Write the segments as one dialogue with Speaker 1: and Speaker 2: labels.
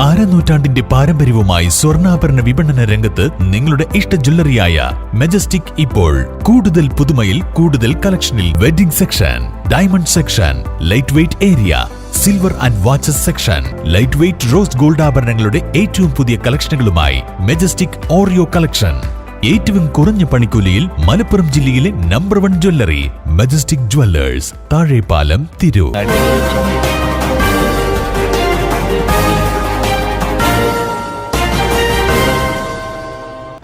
Speaker 1: അരനൂറ്റാണ്ടിന്റെ പാരമ്പര്യവുമായി സ്വർണ്ണാഭരണ വിപണന രംഗത്ത് നിങ്ങളുടെ ഇഷ്ട ജ്വല്ലറിയായ മെജസ്റ്റിക് ഇപ്പോൾ കൂടുതൽ പുതുമയിൽ കൂടുതൽ കളക്ഷനിൽ wedding section, diamond section, light weight area, silver and watches section, light weight rose gold ആഭരണങ്ങളുടെ ഏറ്റവും പുതിയ കളക്ഷനുകളുമായി മെജസ്റ്റിക് ഓറിയോ കളക്ഷൻ. ഏറ്റവും കുറഞ്ഞ പണിക്കൂലിയിൽ മലപ്പുറം ജില്ലയിലെ number 1 jewellery majestic Jewellers, Thazhepalam, Tirur.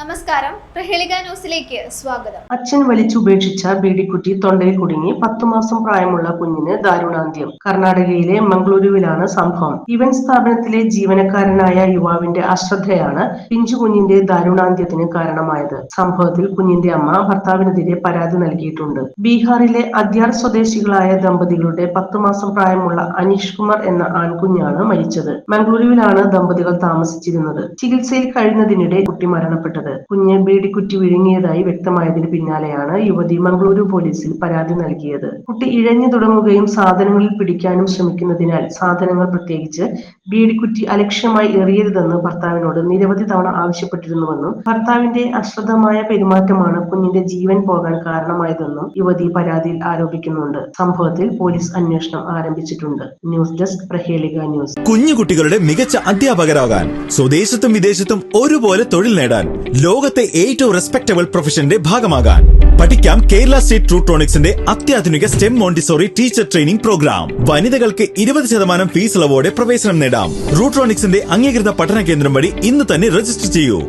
Speaker 2: നമസ്കാരം, പ്രഹേളിക ന്യൂസിലേക്ക് സ്വാഗതം.
Speaker 3: അച്ഛൻ വലിച്ചുപേക്ഷിച്ച ബീഡിക്കുട്ടി തൊണ്ടയിൽ കുടുങ്ങി 10 മാസം പ്രായമുള്ള കുഞ്ഞിന് ദാരുണാന്ത്യം. കർണാടകയിലെ മംഗളൂരുവിലാണ് സംഭവം. ഇവന്റ് സ്ഥാപനത്തിലെ ജീവനക്കാരനായ യുവാവിന്റെ അശ്രദ്ധയാണ് പിഞ്ചു കുഞ്ഞിന്റെ ദാരുണാന്ത്യത്തിന് കാരണമായത്. സംഭവത്തിൽ കുഞ്ഞിന്റെ അമ്മ ഭർത്താവിനെതിരെ പരാതി നൽകിയിട്ടുണ്ട്. ബീഹാറിലെ അദ്യാർ സ്വദേശികളായ ദമ്പതികളുടെ 10 മാസം പ്രായമുള്ള അനീഷ് കുമാർ എന്ന ആൺകുഞ്ഞാണ് മരിച്ചത്. മംഗളൂരുവിലാണ് ദമ്പതികൾ താമസിച്ചിരുന്നത്. ചികിത്സയിൽ കഴിയുന്നതിനിടെ കുട്ടി മരണപ്പെട്ടത്. കുഞ്ഞ് ബീഡിക്കുറ്റി വിഴുങ്ങിയതായി വ്യക്തമായതിന് പിന്നാലെയാണ് യുവതി മംഗളൂരു പോലീസിൽ പരാതി നൽകിയത്. കുട്ടി ഇഴഞ്ഞു തുടങ്ങുകയും സാധനങ്ങളിൽ പിടിക്കാനും ശ്രമിക്കുന്നതിനാൽ സാധനങ്ങൾ, പ്രത്യേകിച്ച് ബീഡിക്കുറ്റി അലക്ഷ്യമായി എറിയരുതെന്ന് ഭർത്താവിനോട് നിരവധി തവണ ആവശ്യപ്പെട്ടിരുന്നുവെന്നും ഭർത്താവിന്റെ അശ്രദ്ധമായ പെരുമാറ്റമാണ് കുഞ്ഞിന്റെ ജീവൻ പോകാൻ കാരണമായതെന്നും യുവതി പരാതിയിൽ ആരോപിക്കുന്നുണ്ട്. സംഭവത്തിൽ പോലീസ് അന്വേഷണം ആരംഭിച്ചിട്ടുണ്ട്. News desk, Prahelika news.
Speaker 4: കുഞ്ഞുകുട്ടികളുടെ മികച്ച അധ്യാപകരാകാൻ, സ്വദേശത്തും വിദേശത്തും ഒരുപോലെ തൊഴിൽ നേടാൻ, ലോകത്തെ ഏറ്റവും റെസ്പെക്ടബിൾ പ്രൊഫഷന്റെ ഭാഗമാകാൻ പഠിക്കാം കേരള സ്റ്റേറ്റ് റൂട്രോണിക്സിന്റെ അത്യാധുനിക STEM Montessori teacher training programme. വനിതകൾക്ക് 20% ഫീസ് ഇളവോടെ പ്രവേശനം നേടാം. റൂട്രോണിക്സിന്റെ അംഗീകൃത പഠന കേന്ദ്രം വഴി ഇന്ന് തന്നെ രജിസ്റ്റർ ചെയ്യൂ.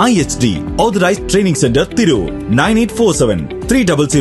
Speaker 4: IHD authorised training centre, Tirur. 9847 300